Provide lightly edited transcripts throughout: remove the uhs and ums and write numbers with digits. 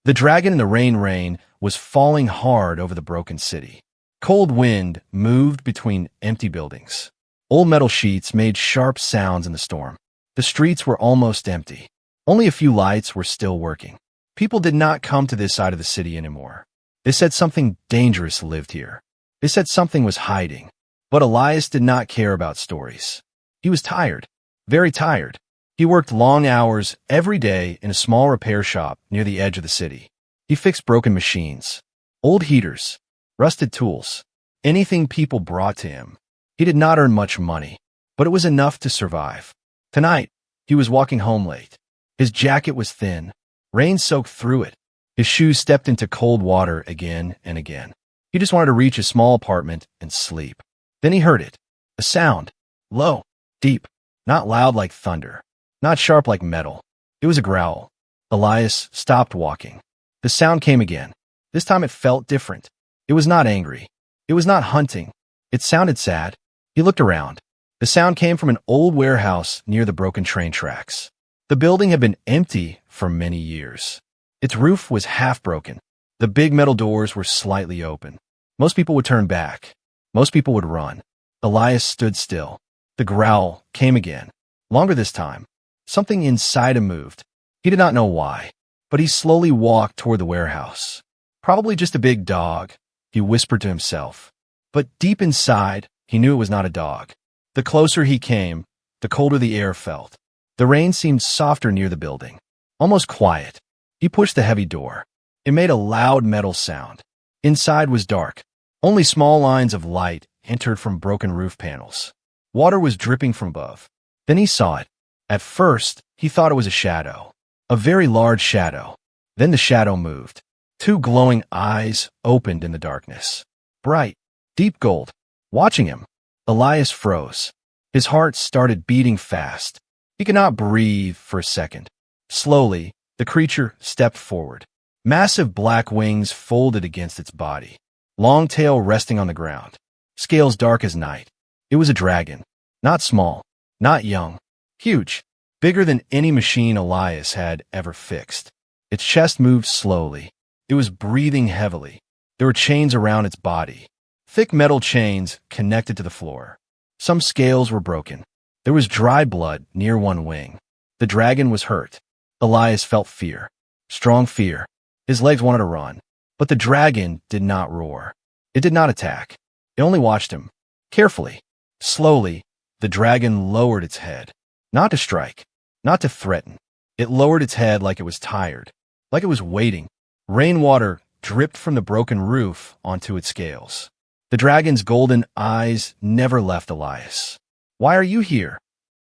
The dragon in the rain was falling hard over the broken city. Cold wind moved between empty buildings. Old metal sheets made sharp sounds in the storm. The streets were almost empty. Only a few lights were still working. People did not come to this side of the city anymore. They said something dangerous lived here. They said something was hiding. But Elias did not care about stories. He was tired, very tired. He worked long hours every day in a small repair shop near the edge of the city. He fixed broken machines, old heaters, rusted tools, anything people brought to him. He did not earn much money, but it was enough to survive. Tonight, he was walking home late. His jacket was thin. Rain soaked through it. His shoes stepped into cold water again and again. He just wanted to reach his small apartment and sleep. Then he heard it. A sound. Low, deep, not loud like thunder, not sharp like metal. It was a growl. Elias stopped walking. The sound came again. This time it felt different. It was not angry. It was not hunting. It sounded sad. He looked around. The sound came from an old warehouse near the broken train tracks. The building had been empty for many years. Its roof was half broken. The big metal doors were slightly open. Most people would turn back. Most people would run. Elias stood still. The growl came again. Longer this time. Something inside him moved. He did not know why, but he slowly walked toward the warehouse. Probably just a big dog, he whispered to himself. But deep inside, he knew it was not a dog. The closer he came, the colder the air felt. The rain seemed softer near the building, almost quiet. He pushed the heavy door. It made a loud metal sound. Inside was dark. Only small lines of light entered from broken roof panels. Water was dripping from above. Then he saw it. At first, he thought it was a shadow. A very large shadow. Then the shadow moved. Two glowing eyes opened in the darkness. Bright, deep gold. Watching him, Elias froze. His heart started beating fast. He could not breathe for a second. Slowly, the creature stepped forward. Massive black wings folded against its body. Long tail resting on the ground. Scales dark as night. It was a dragon. Not small. Not young. Huge. Bigger than any machine Elias had ever fixed. Its chest moved slowly. It was breathing heavily. There were chains around its body. Thick metal chains connected to the floor. Some scales were broken. There was dry blood near one wing. The dragon was hurt. Elias felt fear. Strong fear. His legs wanted to run. But the dragon did not roar. It did not attack. It only watched him. Carefully. Slowly, the dragon lowered its head. Not to strike. Not to threaten. It lowered its head like it was tired. Like it was waiting. Rainwater dripped from the broken roof onto its scales. The dragon's golden eyes never left Elias. "Why are you here?"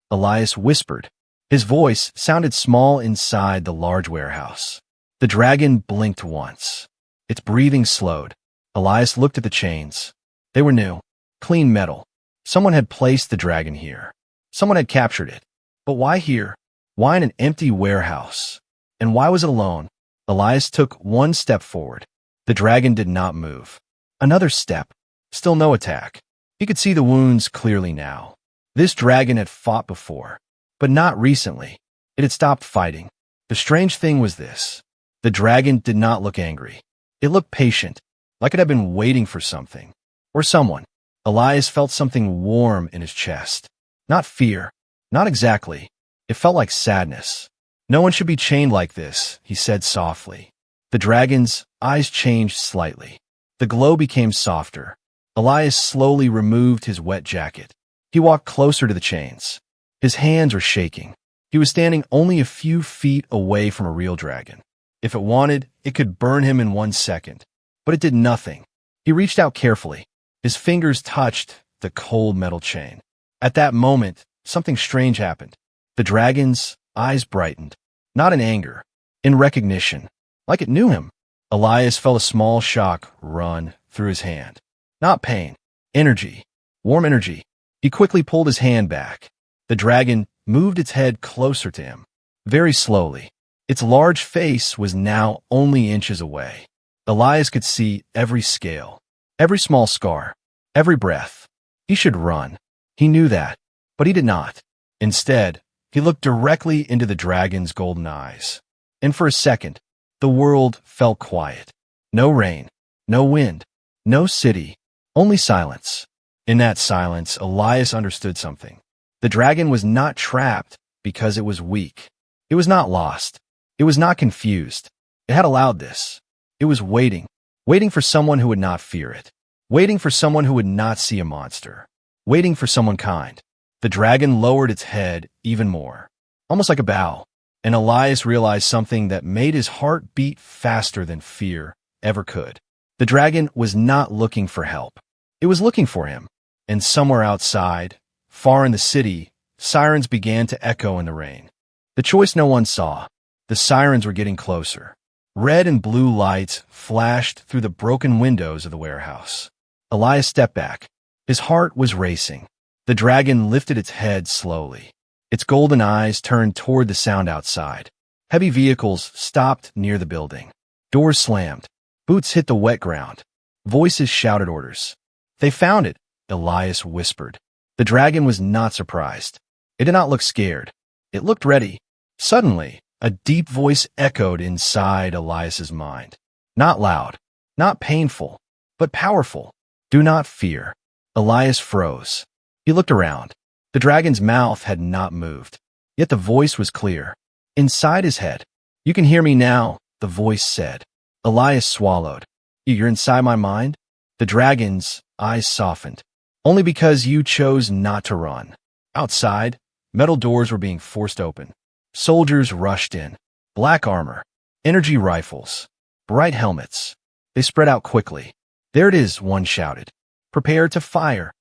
Elias whispered. His voice sounded small inside the large warehouse. The dragon blinked once. Its breathing slowed. Elias looked at the chains. They were new. Clean metal. Someone had placed the dragon here. Someone had captured it. But why here? Why in an empty warehouse? And why was it alone? Elias took one step forward. The dragon did not move. Another step. Still no attack. He could see the wounds clearly now. This dragon had fought before, but not recently. It had stopped fighting. The strange thing was this. The dragon did not look angry. It looked patient, like it had been waiting for something. Or someone. Elias felt something warm in his chest. Not fear. Not exactly. It felt like sadness. "No one should be chained like this," he said softly. The dragon's eyes changed slightly. The glow became softer. Elias slowly removed his wet jacket. He walked closer to the chains. His hands were shaking. He was standing only a few feet away from a real dragon. If it wanted, it could burn him in 1 second. But it did nothing. He reached out carefully. His fingers touched the cold metal chain. At that moment, something strange happened. The dragon's eyes brightened. Not in anger, in recognition, like it knew him. Elias felt a small shock run through his hand. Not pain, energy, warm energy. He quickly pulled his hand back. The dragon moved its head closer to him, very slowly. Its large face was now only inches away. Elias could see every scale, every small scar, every breath. He should run. He knew that, but he did not. Instead, he looked directly into the dragon's golden eyes. And for a second, The world fell quiet. No rain, no wind, no city, only silence. In that silence, Elias understood something. The dragon was not trapped because it was weak. It was not lost. It was not confused. It had allowed this. It was waiting, waiting for someone who would not fear it, waiting for someone who would not see a monster, waiting for someone kind. The dragon lowered its head even more, almost like a bow, and Elias realized something that made his heart beat faster than fear ever could. The dragon was not looking for help. It was looking for him. And somewhere outside, far in the city, sirens began to echo in the rain. The choice no one saw. The sirens were getting closer. Red and blue lights flashed through the broken windows of the warehouse. Elias stepped back. His heart was racing. The dragon lifted its head slowly. Its golden eyes turned toward the sound outside. Heavy vehicles stopped near the building. Doors slammed. Boots hit the wet ground. Voices shouted orders. They found it, Elias whispered. The dragon was not surprised. It did not look scared. It looked ready. Suddenly, a deep voice echoed inside Elias's mind. Not loud, not painful, but powerful. Do not fear. Elias froze. He looked around. The dragon's mouth had not moved. Yet the voice was clear. Inside his head. You can hear me now, the voice said. Elias swallowed. You're inside my mind? The dragon's eyes softened. Only because you chose not to run. Outside, metal doors were being forced open. Soldiers rushed in. Black armor, energy rifles, bright helmets. They spread out quickly. There it is, one shouted. Prepare to fire.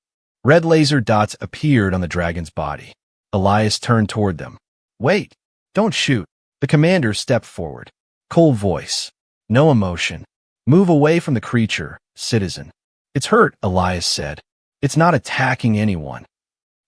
Red laser dots appeared on the dragon's body. Elias turned toward them. Wait, don't shoot. The commander stepped forward. Cold voice. No emotion. Move away from the creature, citizen. It's hurt, Elias said. It's not attacking anyone.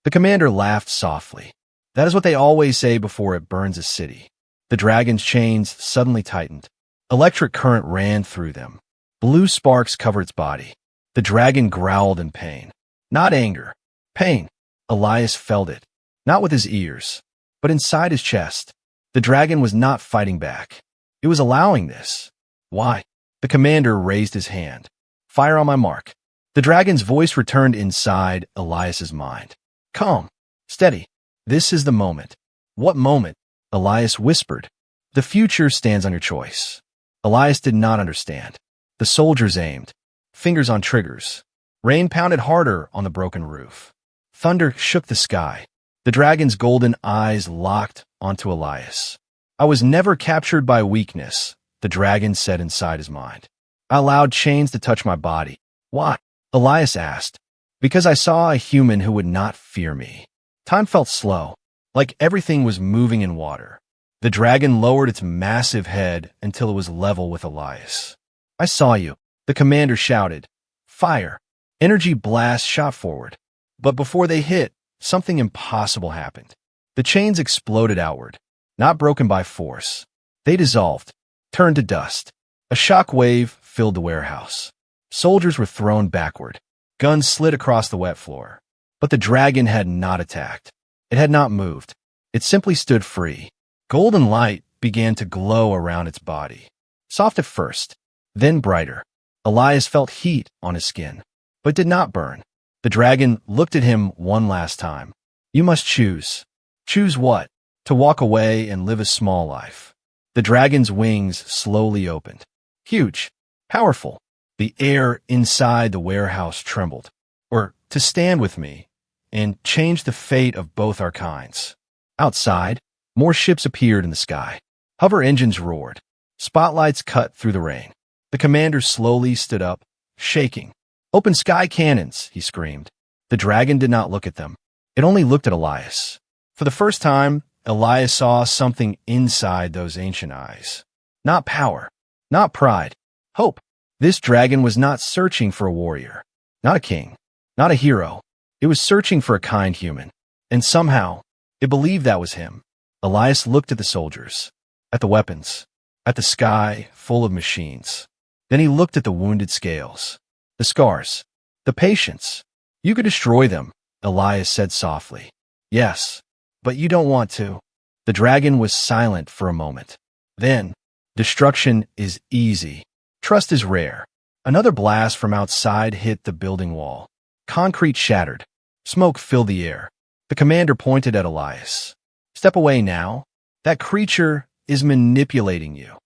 The commander laughed softly. That is what they always say before it burns a city. The dragon's chains suddenly tightened. Electric current ran through them. Blue sparks covered its body. The dragon growled in pain. Not anger. Pain. Elias felt it. Not with his ears, but inside his chest. The dragon was not fighting back. It was allowing this. Why? The commander raised his hand. Fire on my mark. The dragon's voice returned inside Elias's mind. Calm. Steady. This is the moment. What moment? Elias whispered. The future stands on your choice. Elias did not understand. The soldiers aimed. Fingers on triggers. Rain pounded harder on the broken roof. Thunder shook the sky. The dragon's golden eyes locked onto Elias. I was never captured by weakness, the dragon said inside his mind. I allowed chains to touch my body. Why? Elias asked. Because I saw a human who would not fear me. Time felt slow, like everything was moving in water. The dragon lowered its massive head until it was level with Elias. I saw you, the commander shouted. Fire. Energy blasts shot forward. But before they hit, something impossible happened. The chains exploded outward, not broken by force. They dissolved, turned to dust. A shock wave filled the warehouse. Soldiers were thrown backward. Guns slid across the wet floor. But the dragon had not attacked. It had not moved. It simply stood free. Golden light began to glow around its body. Soft at first, then brighter. Elias felt heat on his skin, but did not burn. The dragon looked at him one last time. You must choose. Choose what? To walk away and live a small life. The dragon's wings slowly opened. Huge, powerful. The air inside the warehouse trembled. Or to stand with me and change the fate of both our kinds. Outside, more ships appeared in the sky. Hover engines roared. Spotlights cut through the rain. The commander slowly stood up, shaking. Open sky cannons, he screamed. The dragon did not look at them. It only looked at Elias. For the first time, Elias saw something inside those ancient eyes. Not power, not pride, hope. This dragon was not searching for a warrior, not a king, not a hero. It was searching for a kind human. And somehow, it believed that was him. Elias looked at the soldiers, at the weapons, at the sky full of machines. Then he looked at the wounded scales, the scars, the patience. You could destroy them, Elias said softly. Yes, but you don't want to. The dragon was silent for a moment. Then, Destruction is easy. Trust is rare. Another blast from outside hit the building wall. Concrete shattered. Smoke filled the air. The commander pointed at Elias. Step away now. That creature is manipulating you.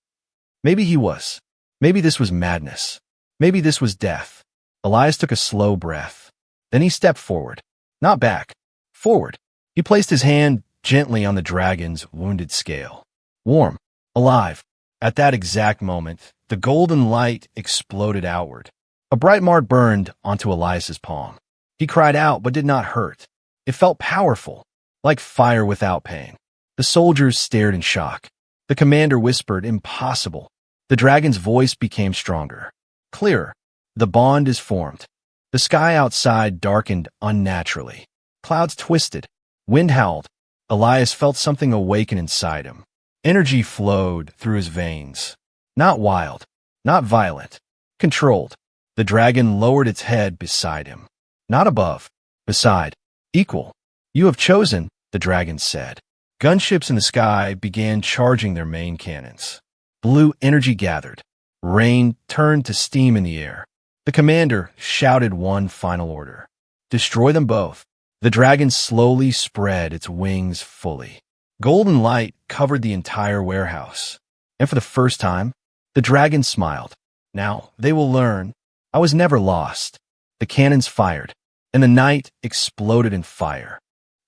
Maybe he was. Maybe this was madness. Maybe this was death. Elias took a slow breath. Then he stepped forward. Not back. Forward. He placed his hand gently on the dragon's wounded scale. Warm. Alive. At that exact moment, the golden light exploded outward. A bright mark burned onto Elias's palm. He cried out but did not hurt. It felt powerful, like fire without pain. The soldiers stared in shock. The commander whispered, "Impossible." The dragon's voice became stronger. Clearer. The bond is formed. The sky outside darkened unnaturally. Clouds twisted. Wind howled. Elias felt something awaken inside him. Energy flowed through his veins. Not wild, not violent, controlled. The dragon lowered its head beside him. Not above, beside, equal. "You have chosen," the dragon said. Gunships in the sky began charging their main cannons. Blue energy gathered. Rain turned to steam in the air. The commander shouted one final order. "Destroy them both." The dragon slowly spread its wings fully. Golden light covered the entire warehouse. And for the first time, the dragon smiled. "Now they will learn. I was never lost." The cannons fired, and the night exploded in fire.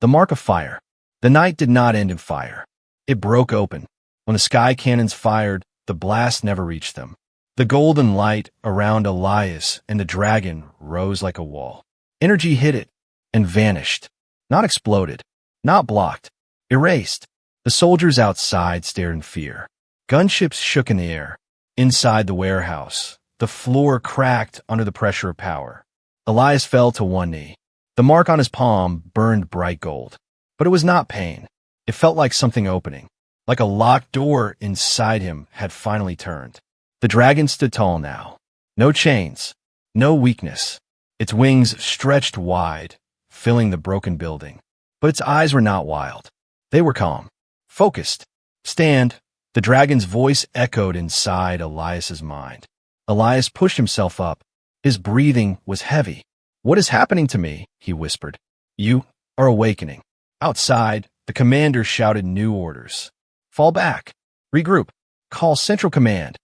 The mark of fire. The night did not end in fire. It broke open. When the sky cannons fired, the blast never reached them. The golden light around Elias and the dragon rose like a wall. Energy hit it and vanished. Not exploded. Not blocked. Erased. The soldiers outside stared in fear. Gunships shook in the air. Inside the warehouse, the floor cracked under the pressure of power. Elias fell to one knee. The mark on his palm burned bright gold. But it was not pain. It felt like something opening. Like a locked door inside him had finally turned. The dragon stood tall now. No chains. No weakness. Its wings stretched wide, filling the broken building. But its eyes were not wild. They were calm. Focused. "Stand." The dragon's voice echoed inside Elias's mind. Elias pushed himself up. His breathing was heavy. "What is happening to me?" he whispered. "You are awakening." Outside, the commander shouted new orders. "Fall back. Regroup. Call Central Command."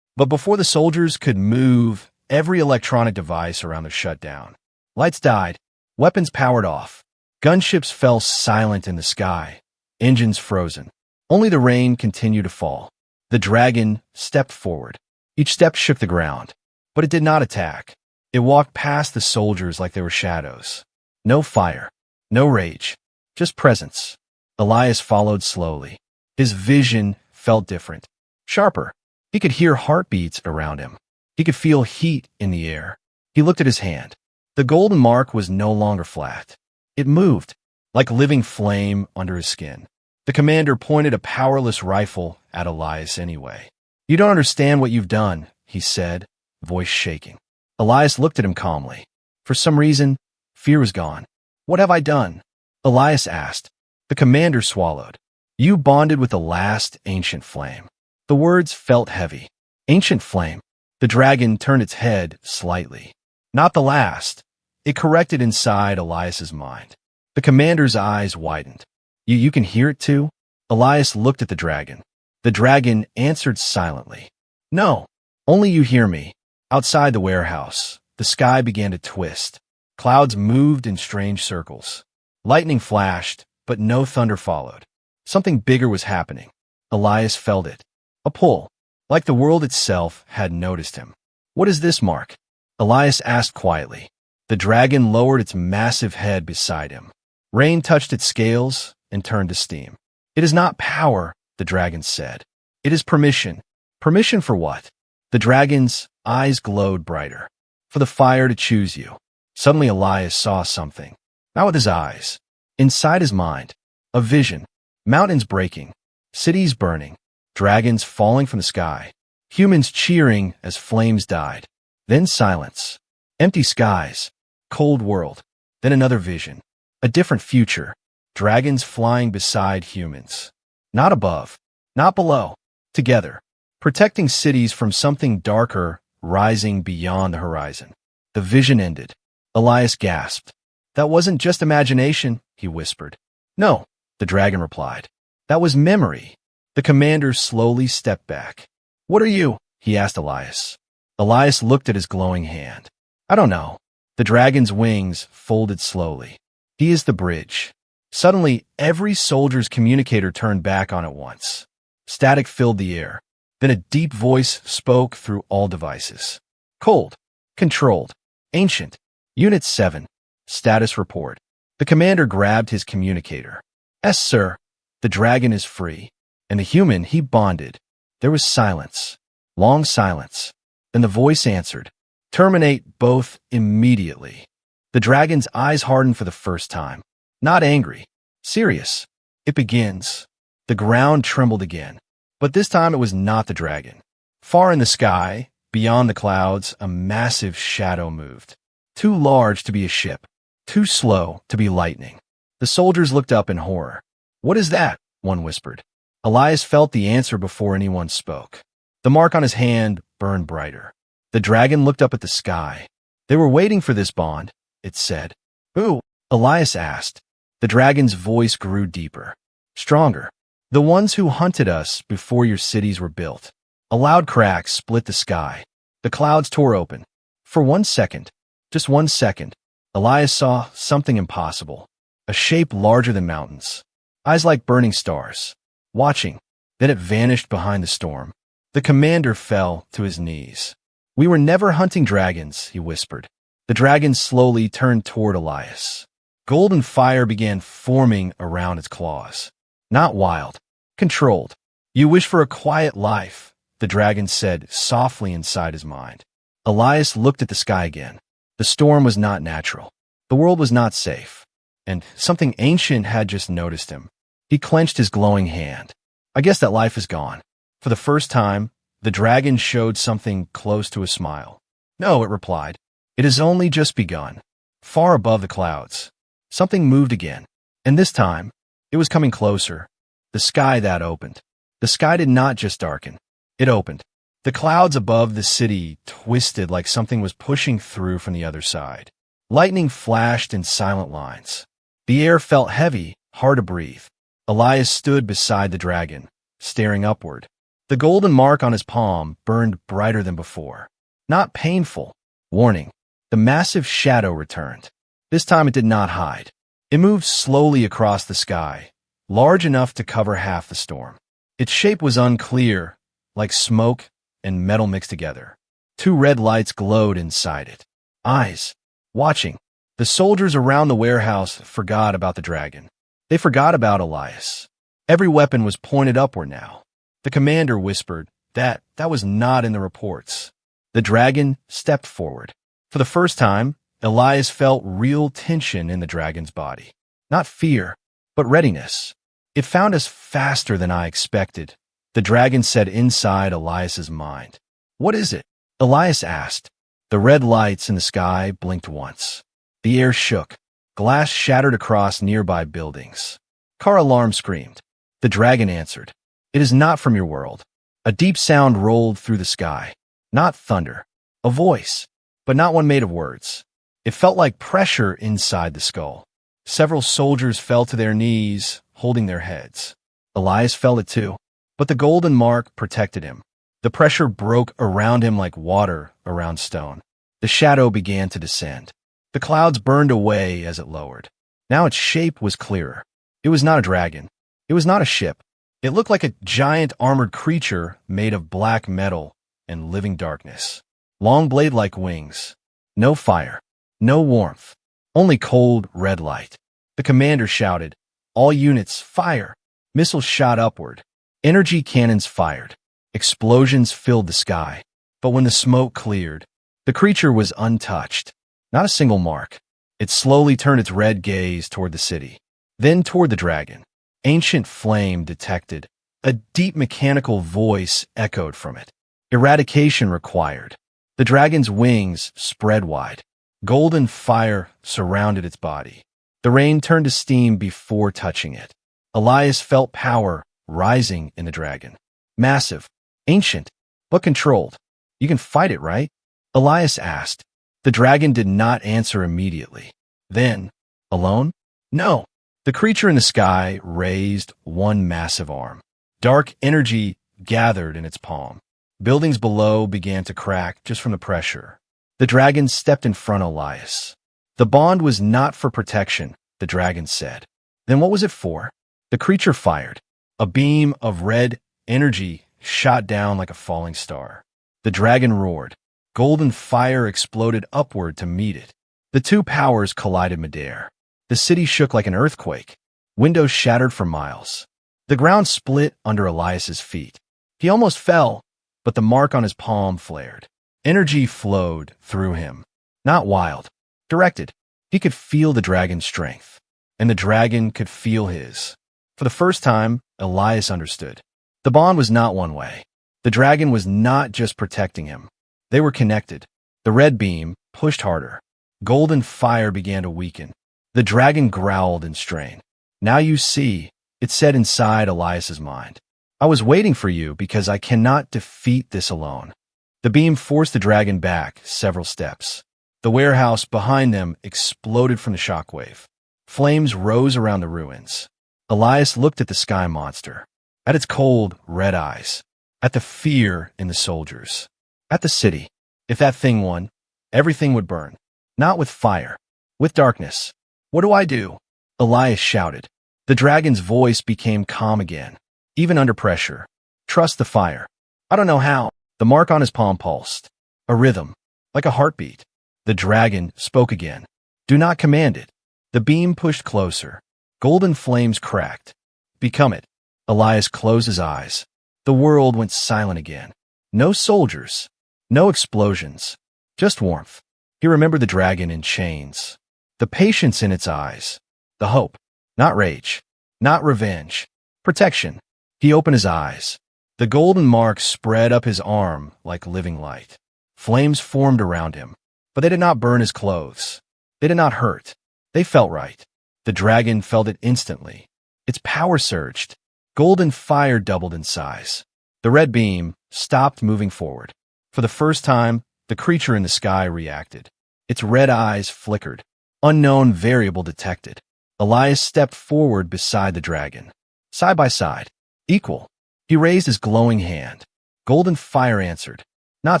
But before the soldiers could move, every electronic device around them shut down. Lights died. Weapons powered off. Gunships fell silent in the sky. Engines frozen. Only the rain continued to fall. The dragon stepped forward. Each step shook the ground. But it did not attack. It walked past the soldiers like they were shadows. No fire. No rage. Just presence. Elias followed slowly. His vision felt different. Sharper. He could hear heartbeats around him. He could feel heat in the air. He looked at his hand. The golden mark was no longer flat. It moved, like living flame under his skin. The commander pointed a powerless rifle at Elias anyway. "You don't understand what you've done," he said, voice shaking. Elias looked at him calmly. For some reason, fear was gone. "What have I done?" Elias asked. The commander swallowed. "You bonded with the last ancient flame." The words felt heavy. Ancient flame. The dragon turned its head slightly. Not the last. It corrected inside Elias's mind. The commander's eyes widened. You can hear it too?" Elias looked at the dragon. The dragon answered silently. "No, only you hear me." Outside the warehouse, the sky began to twist. Clouds moved in strange circles. Lightning flashed, but no thunder followed. Something bigger was happening. Elias felt it. A pull, like the world itself had noticed him. "What is this mark?" Elias asked quietly. The dragon lowered its massive head beside him. Rain touched its scales and turned to steam. "It is not power," the dragon said. "It is permission." "Permission for what?" The dragon's eyes glowed brighter. "For the fire to choose you." Suddenly Elias saw something. Not with his eyes. Inside his mind. A vision. Mountains breaking. Cities burning. Dragons falling from the sky. Humans cheering as flames died. Then silence. Empty skies. Cold world. Then another vision. A different future. Dragons flying beside humans. Not above. Not below. Together. protecting cities from something darker rising beyond the horizon. The vision ended. Elias gasped. That wasn't just imagination, he whispered. No, the dragon replied. That was memory. The commander slowly stepped back. What are you? He asked Elias. Elias looked at his glowing hand. I don't know. The dragon's wings folded slowly. He is the bridge. Suddenly, every soldier's communicator turned back on at once. Static filled the air. Then a deep voice spoke through all devices. Cold. Controlled. Ancient. Unit 7. Status report. The commander grabbed his communicator. Yes, sir. The dragon is free. And the human he bonded. There was silence. Long silence. Then the voice answered. Terminate both immediately. The dragon's eyes hardened for the first time. Not angry. Serious. It begins. The ground trembled again. But this time it was not the dragon. Far in the sky, beyond the clouds, a massive shadow moved. Too large to be a ship. Too slow to be lightning. The soldiers looked up in horror. What is that? One whispered. Elias felt the answer before anyone spoke. The mark on his hand burned brighter. The dragon looked up at the sky. They were waiting for this bond, it said. Who? Elias asked. The dragon's voice grew deeper. Stronger. The ones who hunted us before your cities were built. A loud crack split the sky. The clouds tore open. For 1 second, just 1 second, Elias saw something impossible. A shape larger than mountains. Eyes like burning stars. Watching. Then it vanished behind the storm. The commander fell to his knees. We were never hunting dragons, he whispered. The dragon slowly turned toward Elias. Golden fire began forming around its claws. Not wild. Controlled. You wish for a quiet life, the dragon said softly inside his mind. Elias looked at the sky again. The storm was not natural. The world was not safe. And something ancient had just noticed him. He clenched his glowing hand. I guess that life is gone. For the first time, the dragon showed something close to a smile. No, it replied. It has only just begun. Far above the clouds. Something moved again. And this time, it was coming closer. The sky that opened. The sky did not just darken. It opened. The clouds above the city twisted like something was pushing through from the other side. Lightning flashed in silent lines. The air felt heavy, hard to breathe. Elias stood beside the dragon, staring upward. The golden mark on his palm burned brighter than before. Not painful. Warning. The massive shadow returned. This time it did not hide. It moved slowly across the sky, large enough to cover half the storm. Its shape was unclear, like smoke and metal mixed together. 2 red lights glowed inside it. Eyes. Watching. The soldiers around the warehouse forgot about the dragon. They forgot about Elias. Every weapon was pointed upward now. The commander whispered, that was not in the reports. The dragon stepped forward. For the first time, Elias felt real tension in the dragon's body. Not fear, but readiness. It found us faster than I expected, the dragon said inside Elias's mind. What is it? Elias asked. The red lights in the sky blinked once. The air shook. Glass shattered across nearby buildings. Car alarm screamed. The dragon answered. It is not from your world. A deep sound rolled through the sky. Not thunder. A voice, but not one made of words. It felt like pressure inside the skull. Several soldiers fell to their knees, holding their heads. Elias felt it too, but the golden mark protected him. The pressure broke around him like water around stone. The shadow began to descend. The clouds burned away as it lowered. Now its shape was clearer. It was not a dragon. It was not a ship. It looked like a giant armored creature made of black metal and living darkness. Long blade-like wings. No fire. No warmth. Only cold, red light. The commander shouted, all units, fire! Missiles shot upward. Energy cannons fired. Explosions filled the sky. But when the smoke cleared, the creature was untouched. Not a single mark. It slowly turned its red gaze toward the city. Then toward the dragon. Ancient flame detected. A deep mechanical voice echoed from it. Eradication required. The dragon's wings spread wide. Golden fire surrounded its body. The rain turned to steam before touching it. Elias felt power rising in the dragon. Massive, Ancient, but controlled. You can fight it, right? Elias asked. The dragon did not answer immediately. Then, alone? No. The creature in the sky raised one massive arm. Dark energy gathered in its palm. Buildings below began to crack just from the pressure. The dragon stepped in front of Elias. The bond was not for protection, the dragon said. Then what was it for? The creature fired. A beam of red energy shot down like a falling star. The dragon roared. Golden fire exploded upward to meet it. The two powers collided midair. The city shook like an earthquake. Windows shattered for miles. The ground split under Elias's feet. He almost fell, but the mark on his palm flared. Energy flowed through him. Not wild. Directed. He could feel the dragon's strength, and the dragon could feel his. For the first time, Elias understood. The bond was not one way. The dragon was not just protecting him. They were connected. The red beam pushed harder. Golden fire began to weaken. The dragon growled in strain. Now you see, it said inside Elias's mind. I was waiting for you because I cannot defeat this alone. The beam forced the dragon back several steps. The warehouse behind them exploded from the shockwave. Flames rose around the ruins. Elias looked at the sky monster, at its cold, red eyes, at the fear in the soldiers, at the city. If that thing won, everything would burn. Not with fire, with darkness. What do I do? Elias shouted. The dragon's voice became calm again, even under pressure. Trust the fire. I don't know how. The mark on his palm pulsed. A rhythm, like a heartbeat. The dragon spoke again. Do not command it. The beam pushed closer. Golden flames cracked. Become it. Elias closed his eyes. The world went silent again. No soldiers. No explosions. Just warmth. He remembered the dragon in chains. The patience in its eyes. The hope. Not rage. Not revenge. Protection. He opened his eyes. The golden mark spread up his arm like living light. Flames formed around him, but they did not burn his clothes. They did not hurt. They felt right. The dragon felt it instantly. Its power surged. Golden fire doubled in size. The red beam stopped moving forward. For the first time, the creature in the sky reacted. Its red eyes flickered. Unknown variable detected. Elias stepped forward beside the dragon. Side by side. Equal. He raised his glowing hand. Golden fire answered. Not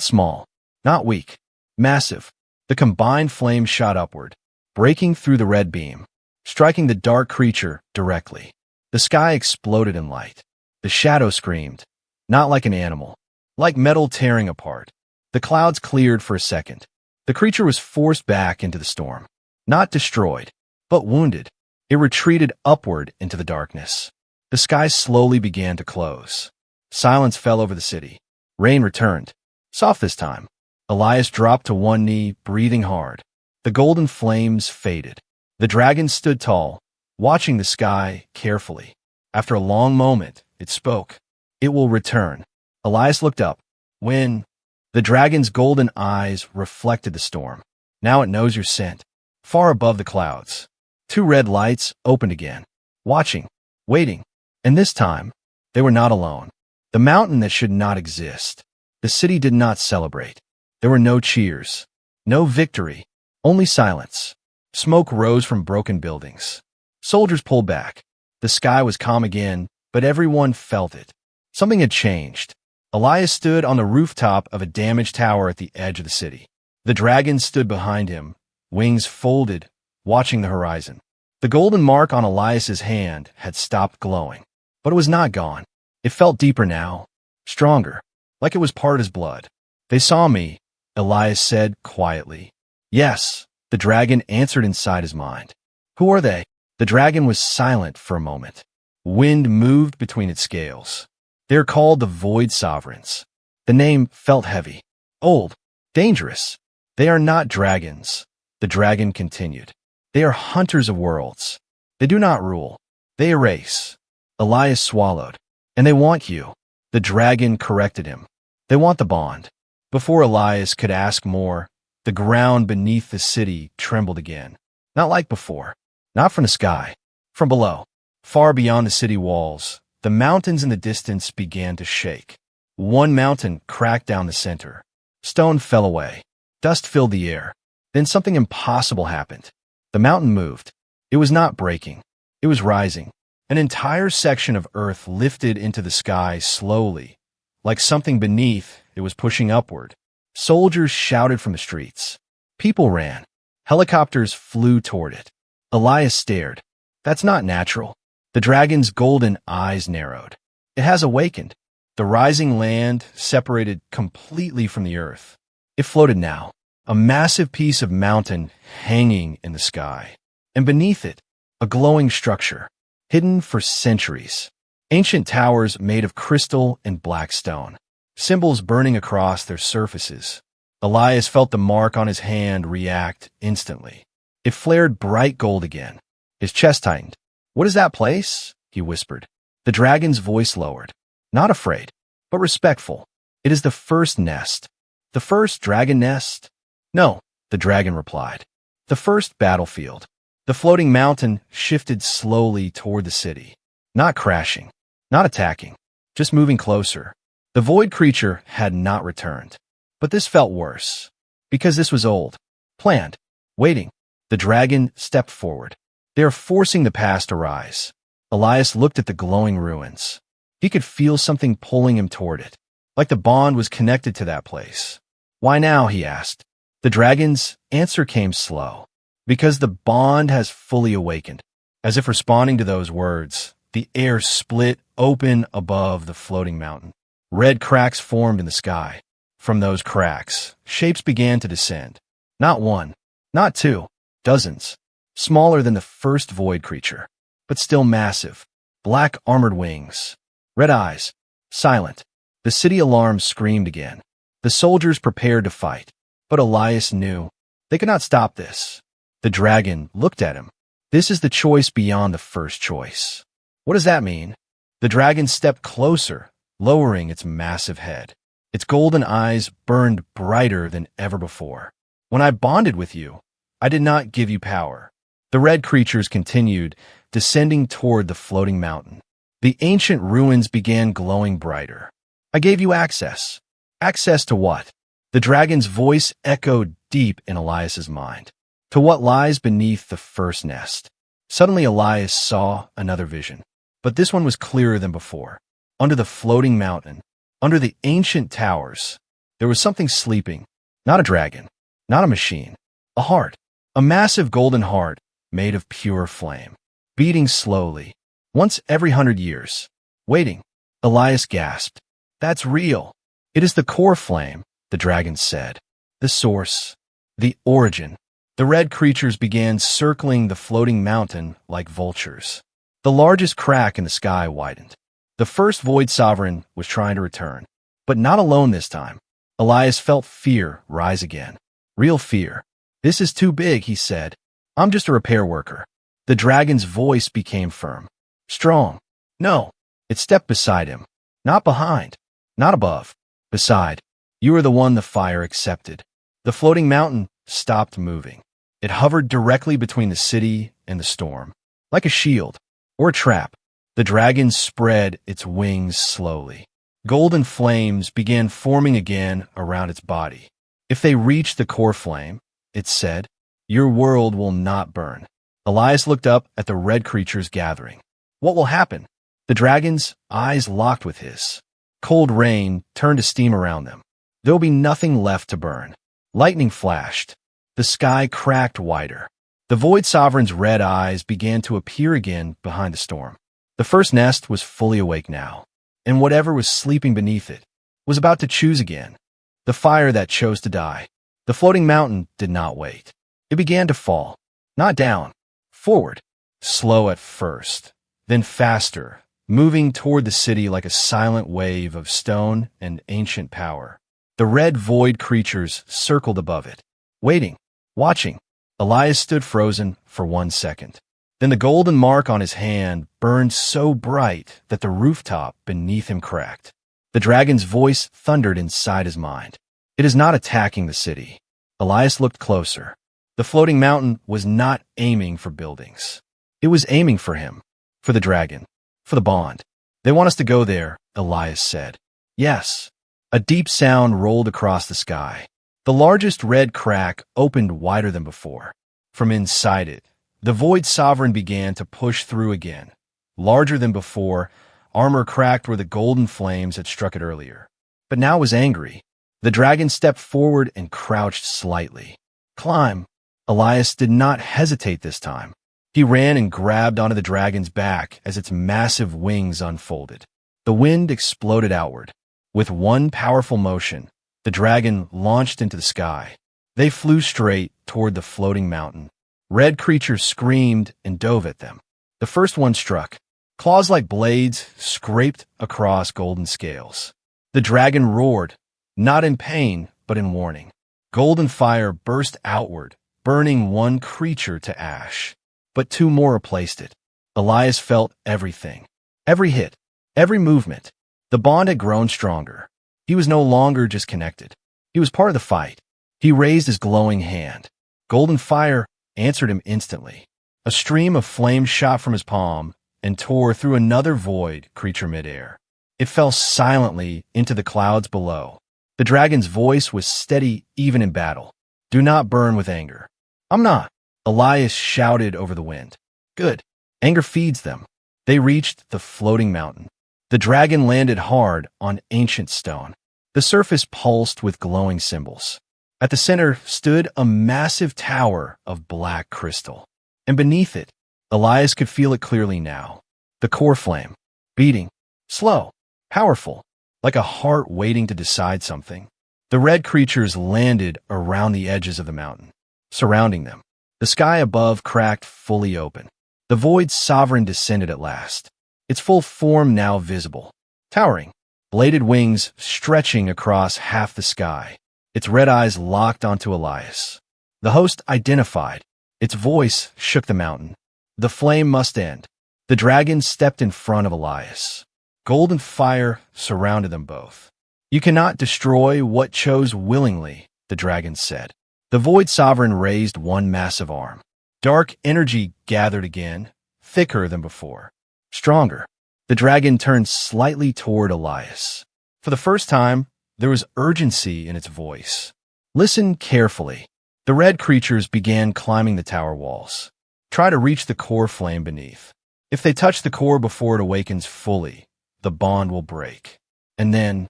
small. Not weak. Massive. The combined flame shot upward, breaking through the red beam, striking the dark creature directly. The sky exploded in light. The shadow screamed. Not like an animal. Like metal tearing apart. The clouds cleared for a second. The creature was forced back into the storm. Not destroyed, but wounded. It retreated upward into the darkness. The sky slowly began to close. Silence fell over the city. Rain returned. Soft this time. Elias dropped to one knee, breathing hard. The golden flames faded. The dragon stood tall, watching the sky carefully. After a long moment, it spoke. It will return. Elias looked up. When? The dragon's golden eyes reflected the storm. Now it knows your scent. Far above the clouds. Two red lights opened again. Watching. Waiting. And this time, they were not alone. The mountain that should not exist. The city did not celebrate. There were no cheers. No victory. Only silence. Smoke rose from broken buildings. Soldiers pulled back. The sky was calm again, but everyone felt it. Something had changed. Elias stood on the rooftop of a damaged tower at the edge of the city. The dragon stood behind him, wings folded, watching the horizon. The golden mark on Elias's hand had stopped glowing, but it was not gone. It felt deeper now, stronger, like it was part of his blood. They saw me, Elias said quietly. Yes, the dragon answered inside his mind. Who are they? The dragon was silent for a moment. Wind moved between its scales. They are called the Void Sovereigns. The name felt heavy, old, dangerous. They are not dragons, the dragon continued. They are hunters of worlds. They do not rule. They erase. Elias swallowed. And they want you. The dragon corrected him. They want the bond. Before Elias could ask more, the ground beneath the city trembled again. Not like before. Not from the sky. From below. Far beyond the city walls, the mountains in the distance began to shake. One mountain cracked down the center. Stone fell away. Dust filled the air. Then something impossible happened. The mountain moved. It was not breaking. It was rising. An entire section of earth lifted into the sky slowly, like something beneath it was pushing upward. Soldiers shouted from the streets. People ran. Helicopters flew toward it. Elias stared. That's not natural. The dragon's golden eyes narrowed. It has awakened. The rising land separated completely from the earth. It floated now, a massive piece of mountain hanging in the sky. And beneath it, a glowing structure, hidden for centuries. Ancient towers made of crystal and black stone. Symbols burning across their surfaces. Elias felt the mark on his hand react instantly. It flared bright gold again. His chest tightened. "What is that place?" he whispered. The dragon's voice lowered. Not afraid, but respectful. "It is the first nest." "The first dragon nest?" "No," the dragon replied. "The first battlefield." The floating mountain shifted slowly toward the city. Not crashing, not attacking, just moving closer. The void creature had not returned. But this felt worse. Because this was old. Planned. Waiting. The dragon stepped forward. They are forcing the past to rise. Elias looked at the glowing ruins. He could feel something pulling him toward it. Like the bond was connected to that place. "Why now?" he asked. The dragon's answer came slow. "Because the bond has fully awakened." As if responding to those words, the air split open above the floating mountain. Red cracks formed in the sky. From those cracks, shapes began to descend. Not one, not two, dozens. Smaller than the first void creature, but still massive. Black armored wings. Red eyes. Silent. The city alarm screamed again. The soldiers prepared to fight. But Elias knew they could not stop this. The dragon looked at him. "This is the choice beyond the first choice." "What does that mean?" The dragon stepped closer, lowering its massive head. Its golden eyes burned brighter than ever before. "When I bonded with you, I did not give you power." The red creatures continued, descending toward the floating mountain. The ancient ruins began glowing brighter. "I gave you access." "Access to what?" The dragon's voice echoed deep in Elias's mind. "To what lies beneath the first nest." Suddenly Elias saw another vision. But this one was clearer than before. Under the floating mountain, under the ancient towers, there was something sleeping. Not a dragon, not a machine. A heart. A massive golden heart made of pure flame. Beating slowly, once every 100 years. Waiting. Elias gasped. "That's real." "It is the core flame," the dragon said. "The source. The origin." The red creatures began circling the floating mountain like vultures. The largest crack in the sky widened. The first void sovereign was trying to return. But not alone this time. Elias felt fear rise again. Real fear. "This is too big," he said. "I'm just a repair worker." The dragon's voice became firm. Strong. "No." It stepped beside him. Not behind. Not above. Beside. "You are the one the fire accepted." The floating mountain stopped moving. It hovered directly between the city and the storm. Like a shield. Or a trap. The dragon spread its wings slowly. Golden flames began forming again around its body. "If they reach the core flame," it said, "your world will not burn." Elias looked up at the red creatures gathering. "What will happen?" The dragon's eyes locked with his. Cold rain turned to steam around them. There will be nothing left to burn. Lightning flashed. The sky cracked wider. The Void Sovereign's red eyes began to appear again behind the storm. The first nest was fully awake now, and whatever was sleeping beneath it was about to choose again. The fire that chose to die. The floating mountain did not wait. It began to fall. Not down. Forward. Slow at first, then faster, moving toward the city like a silent wave of stone and ancient power. The red void creatures circled above it, waiting, watching. Elias stood frozen for 1 second. Then the golden mark on his hand burned so bright that the rooftop beneath him cracked. The dragon's voice thundered inside his mind. "It is not attacking the city." Elias looked closer. The floating mountain was not aiming for buildings. It was aiming for him, for the dragon, for the bond. "They want us to go there," Elias said. Yes. A deep sound rolled across the sky. The largest red crack opened wider than before. From inside it, the Void Sovereign began to push through again. Larger than before, armor cracked where the golden flames had struck it earlier. But now it was angry. The dragon stepped forward and crouched slightly. Climb. Elias did not hesitate this time. He ran and grabbed onto the dragon's back as its massive wings unfolded. The wind exploded outward. With one powerful motion, the dragon launched into the sky. They flew straight toward the floating mountain. Red creatures screamed and dove at them. The first one struck. Claws like blades scraped across golden scales. The dragon roared, not in pain, but in warning. Golden fire burst outward, burning one creature to ash. But two more replaced it. Elias felt everything. Every hit, every movement. The bond had grown stronger. He was no longer just connected. He was part of the fight. He raised his glowing hand. Golden fire answered him instantly. A stream of flame shot from his palm and tore through another void creature midair. It fell silently into the clouds below. The dragon's voice was steady even in battle. Do not burn with anger. I'm not. Elias shouted over the wind. Good. Anger feeds them. They reached the floating mountain. The dragon landed hard on ancient stone. The surface pulsed with glowing symbols. At the center stood a massive tower of black crystal. And beneath it, Elias could feel it clearly now. The core flame, beating, slow, powerful, like a heart waiting to decide something. The red creatures landed around the edges of the mountain, surrounding them. The sky above cracked fully open. The Void Sovereign descended at last, its full form now visible, towering, bladed wings stretching across half the sky. Its red eyes locked onto Elias. The host identified. Its voice shook the mountain. The flame must end. The dragon stepped in front of Elias. Golden fire surrounded them both. You cannot destroy what chose willingly, the dragon said. The Void Sovereign raised one massive arm. Dark energy gathered again, thicker than before. Stronger. The dragon turned slightly toward Elias. For the first time, there was urgency in its voice. Listen carefully. The red creatures began climbing the tower walls. Try to reach the core flame beneath. If they touch the core before it awakens fully, the bond will break. And then,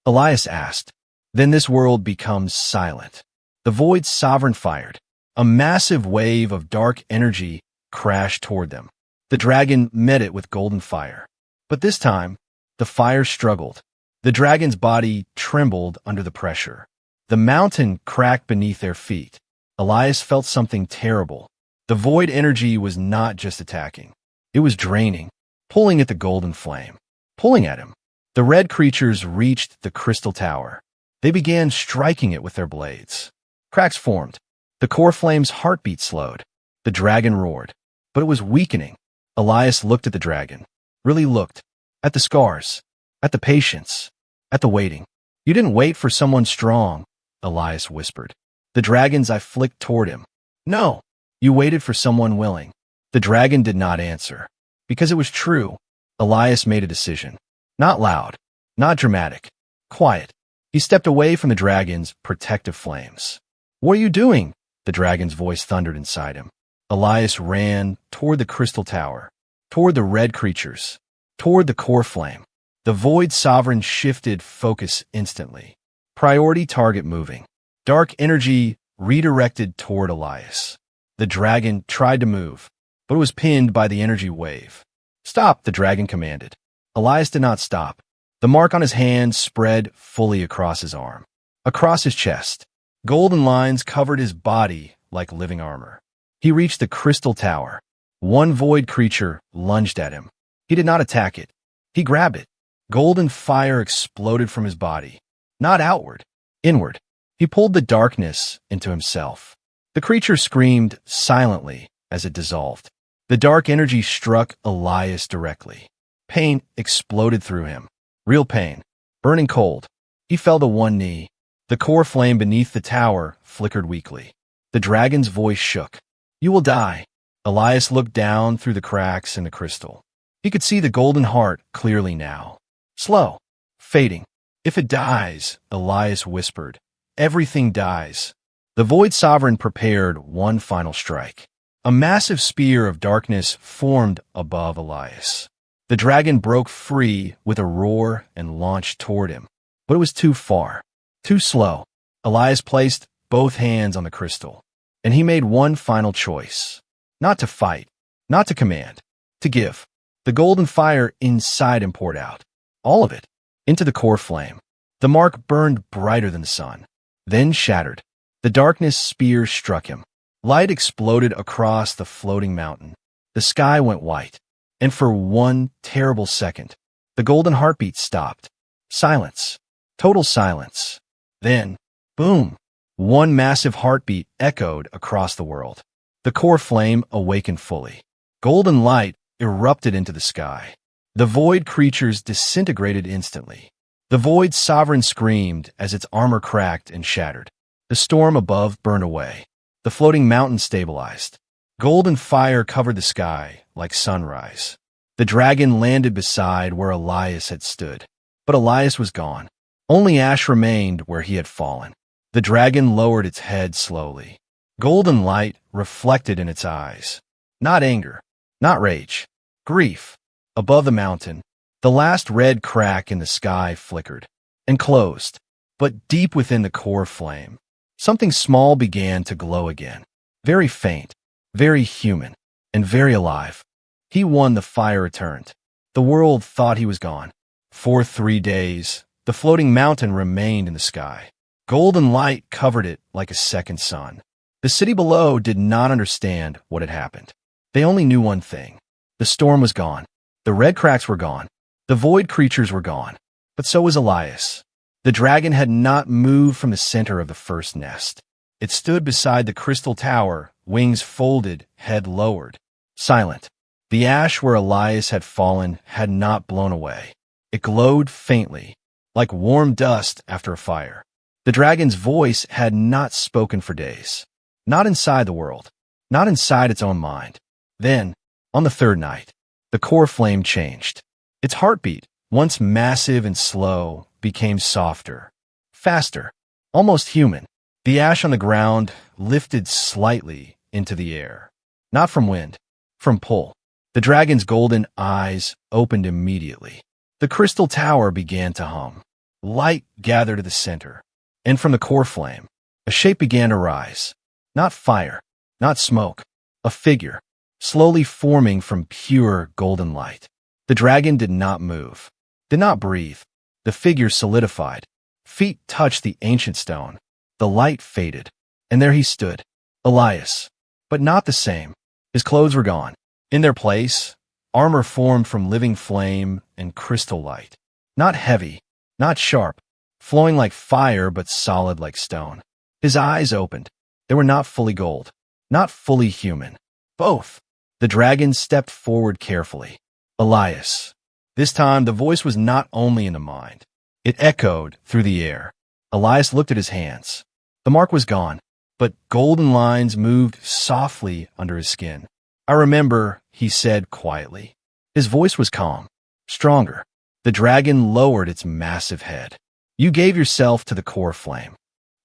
Elias asked, then this world becomes silent. The Void Sovereign fired. A massive wave of dark energy crashed toward them. The dragon met it with golden fire. But this time, the fire struggled. The dragon's body trembled under the pressure. The mountain cracked beneath their feet. Elias felt something terrible. The void energy was not just attacking. It was draining, pulling at the golden flame, pulling at him. The red creatures reached the crystal tower. They began striking it with their blades. Cracks formed. The core flame's heartbeat slowed. The dragon roared. But it was weakening. Elias looked at the dragon. Really looked. At the scars. At the patience. At the waiting. You didn't wait for someone strong, Elias whispered. The dragon's eye flicked toward him. No, you waited for someone willing. The dragon did not answer. Because it was true, Elias made a decision. Not loud, not dramatic, quiet. He stepped away from the dragon's protective flames. What are you doing? The dragon's voice thundered inside him. Elias ran toward the crystal tower, toward the red creatures, toward the core flame. The Void Sovereign shifted focus instantly. Priority target moving. Dark energy redirected toward Elias. The dragon tried to move, but it was pinned by the energy wave. Stop, the dragon commanded. Elias did not stop. The mark on his hand spread fully across his arm, across his chest. Golden lines covered his body like living armor. He reached the crystal tower. One void creature lunged at him. He did not attack it. He grabbed it. Golden fire exploded from his body. Not outward, inward. He pulled the darkness into himself. The creature screamed silently as it dissolved. The dark energy struck Elias directly. Pain exploded through him. Real pain. Burning cold. He fell to one knee. The core flame beneath the tower flickered weakly. The dragon's voice shook. You will die. Elias looked down through the cracks in the crystal. He could see the golden heart clearly now. Slow. Fading. If it dies, Elias whispered, everything dies. The Void Sovereign prepared one final strike. A massive spear of darkness formed above Elias. The dragon broke free with a roar and launched toward him. But it was too far, too slow. Elias placed both hands on the crystal, and he made one final choice. Not to fight, not to command, to give. The golden fire inside him poured out, all of it, into the core flame. The mark burned brighter than the sun, then shattered. The darkness spear struck him. Light exploded across the floating mountain. The sky went white, and for one terrible second, the golden heartbeat stopped. Silence. Total silence. Then, boom! One massive heartbeat echoed across the world. The core flame awakened fully. Golden light erupted into the sky. The void creatures disintegrated instantly. The Void Sovereign screamed as its armor cracked and shattered. The storm above burned away. The floating mountain stabilized. Golden fire covered the sky like sunrise. The dragon landed beside where Elias had stood. But Elias was gone. Only ash remained where he had fallen. The dragon lowered its head slowly. Golden light reflected in its eyes. Not anger, not rage, grief. Above the mountain, the last red crack in the sky flickered and closed. But deep within the core flame, something small began to glow again. Very faint, very human, and very alive. He won. The fire returned. The world thought he was gone. For 3 days, the floating mountain remained in the sky. Golden light covered it like a second sun. The city below did not understand what had happened. They only knew one thing. The storm was gone. The red cracks were gone. The void creatures were gone. But so was Elias. The dragon had not moved from the center of the first nest. It stood beside the crystal tower, wings folded, head lowered, silent. The ash where Elias had fallen had not blown away. It glowed faintly, like warm dust after a fire. The dragon's voice had not spoken for days. Not inside the world, not inside its own mind. Then, on the third night, the core flame changed. Its heartbeat, once massive and slow, became softer, faster, almost human. The ash on the ground lifted slightly into the air. Not from wind, from pull. The dragon's golden eyes opened immediately. The crystal tower began to hum. Light gathered to the center. And from the core flame, a shape began to rise. Not fire, not smoke. A figure, slowly forming from pure golden light. The dragon did not move, did not breathe. The figure solidified. Feet touched the ancient stone. The light faded. And there he stood, Elias. But not the same. His clothes were gone. In their place, armor formed from living flame and crystal light. Not heavy, not sharp, flowing like fire but solid like stone. His eyes opened. They were not fully gold, not fully human. Both. The dragon stepped forward carefully. Elias. This time the voice was not only in the mind. It echoed through the air. Elias looked at his hands. The mark was gone, but golden lines moved softly under his skin. I remember, he said quietly. His voice was calm, stronger. The dragon lowered its massive head. You gave yourself to the core flame.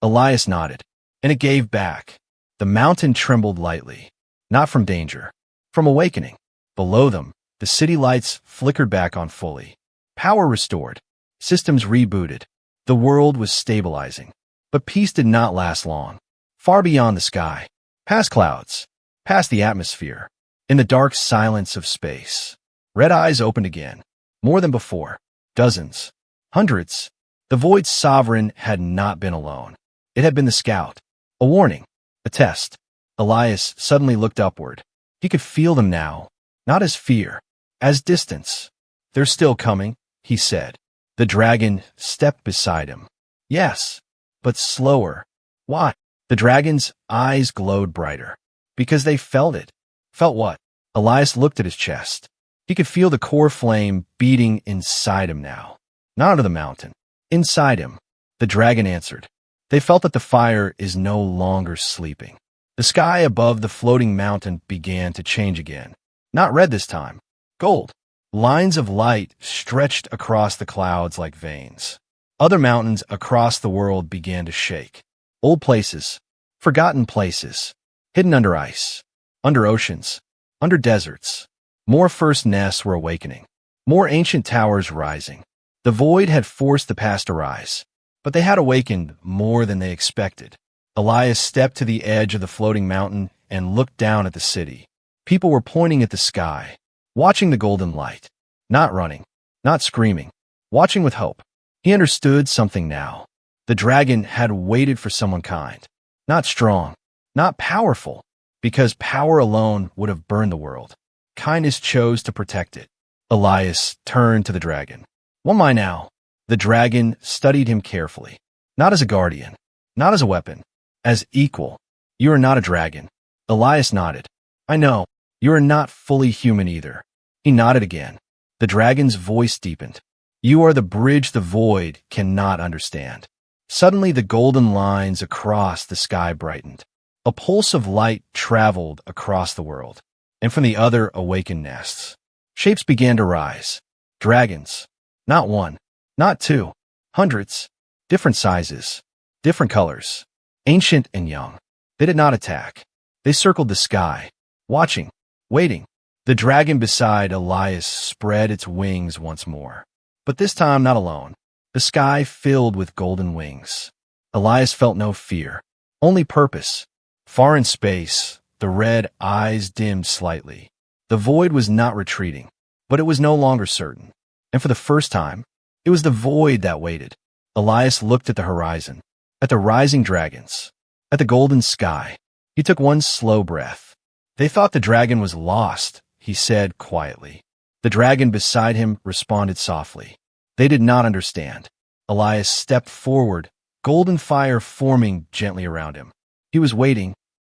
Elias nodded, and it gave back. The mountain trembled lightly, not from danger, from awakening. Below them, the city lights flickered back on fully. Power restored. Systems rebooted. The world was stabilizing. But peace did not last long. Far beyond the sky, past clouds, past the atmosphere, in the dark silence of space, red eyes opened again. More than before. Dozens. Hundreds. The Void Sovereign had not been alone. It had been the scout. A warning. A test. Elias suddenly looked upward. He could feel them now. Not as fear. As distance. They're still coming, he said. The dragon stepped beside him. Yes, but slower. Why? The dragon's eyes glowed brighter. Because they felt it. Felt what? Elias looked at his chest. He could feel the core flame beating inside him now. Not under the mountain. Inside him. The dragon answered. They felt that the fire is no longer sleeping. The sky above the floating mountain began to change again. Not red this time. Gold. Lines of light stretched across the clouds like veins. Other mountains across the world began to shake. Old places, forgotten places, hidden under ice, under oceans, under deserts. More first nests were awakening, more ancient towers rising. The void had forced the past to rise, but they had awakened more than they expected. Elias stepped to the edge of the floating mountain and looked down at the city. People were pointing at the sky, watching the golden light, not running, not screaming, watching with hope. He understood something now. The dragon had waited for someone kind, not strong, not powerful, because power alone would have burned the world. Kindness chose to protect it. Elias turned to the dragon. What am I now? The dragon studied him carefully, not as a guardian, not as a weapon, as equal. You are not a dragon. Elias nodded. I know. You are not fully human either. He nodded again. The dragon's voice deepened. You are the bridge the void cannot understand. Suddenly the golden lines across the sky brightened. A pulse of light traveled across the world, and from the other awakened nests, shapes began to rise. Dragons. Not one, not two, hundreds, different sizes, different colors, ancient and young. They did not attack. They circled the sky, watching, waiting. The dragon beside Elias spread its wings once more, but this time not alone. The sky filled with golden wings. Elias felt no fear, only purpose. Far in space, the red eyes dimmed slightly. The void was not retreating, but it was no longer certain. And for the first time, it was the void that waited. Elias looked at the horizon, at the rising dragons, at the golden sky. He took one slow breath. They thought the dragon was lost, he said quietly. The dragon beside him responded softly. They did not understand. Elias stepped forward, golden fire forming gently around him. He was waiting.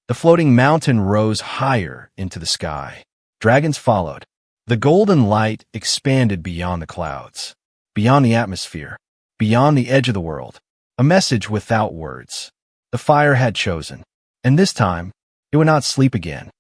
The floating mountain rose higher into the sky. Dragons followed. The golden light expanded beyond the clouds, beyond the atmosphere, beyond the edge of the world. A message without words. The fire had chosen. And this time, it would not sleep again.